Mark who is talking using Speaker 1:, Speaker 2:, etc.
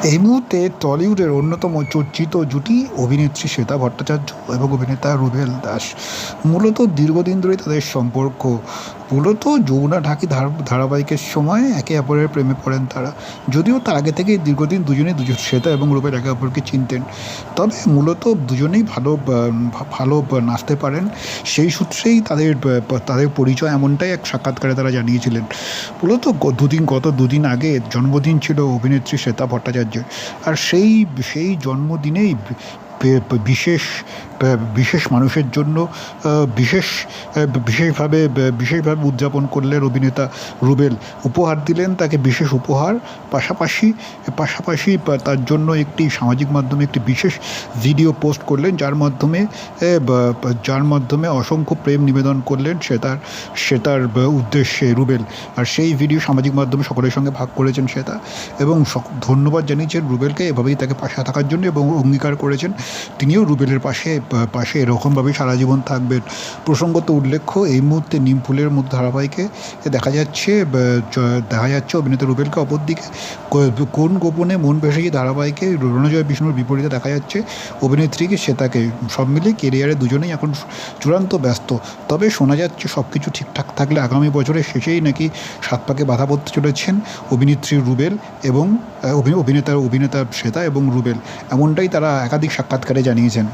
Speaker 1: এই মুহূর্তে টলিউডের অন্যতম চর্চিত জুটি অভিনেত্রী শ্বেতা ভট্টাচার্য এবং অভিনেতা রুবেল দাস। মূলত দীর্ঘদিন ধরে তাদের সম্পর্ক। মূলত যমুনা ঢাকি ধারাবাহিকের সময় একে অপরের প্রেমে পড়েন তারা। যদিও তার আগে থেকেই দীর্ঘদিন দুজন শ্বেতা এবং রুবেল একে অপরকে চিনতেন। তবে মূলত দুজনেই ভালো নাচতে পারেন। সেই সূত্রেই তাদের পরিচয় এমনটাই এক সাক্ষাৎকারে তারা জানিয়েছিলেন। মূলত গত দুদিন আগে জন্মদিন ছিল অভিনেত্রী শ্বেতা ভট্টাচার্যের। আর সেই জন্মদিনেই বিশেষ বিশেষ মানুষের জন্য বিশেষ বিশেষভাবে উদযাপন করলেন অভিনেতা রুবেল। উপহার দিলেন তাকে বিশেষ উপহার। পাশাপাশি তার জন্য একটি সামাজিক মাধ্যমে একটি বিশেষ ভিডিও পোস্ট করলেন, যার মাধ্যমে অসংখ্য প্রেম নিবেদন করলেন শ্বেতার উদ্দেশ্যে রুবেল। আর সেই ভিডিও সামাজিক মাধ্যমে সকলের সঙ্গে ভাগ করেছেন শ্বেতা, এবং ধন্যবাদ জানিয়েছেন রুবেলকে এভাবেই তাকে পাশে থাকার জন্য, এবং অঙ্গীকার করেছেন তিনিও রুবেলের পাশে এরকমভাবেই সারা জীবন থাকবেন। প্রসঙ্গত উল্লেখ্য, এই মুহূর্তে নিমফুলের মধ্যে ধারাবাহিকে দেখা যাচ্ছে অভিনেতা রুবেলকে। অপরদিকে কোন গোপনে মন ভেসেছি ধারাবাহিকে রণজয় বিষ্ণুর বিপরীতে দেখা যাচ্ছে অভিনেত্রীকে শ্বেতাকে। সব মিলিয়ে কেরিয়ারে দুজনেই এখন চূড়ান্ত ব্যস্ত। তবে শোনা যাচ্ছে সব কিছু ঠিকঠাক থাকলে আগামী বছরের শেষেই নাকি সাত পাকে বাধা পড়তে চলেছেন অভিনেত্রী রুবেল এবং অভিনেতা শ্বেতা এবং রুবেল। এমনটাই তারা একাধিক সাক্ষাৎকারে জানিয়েছেন।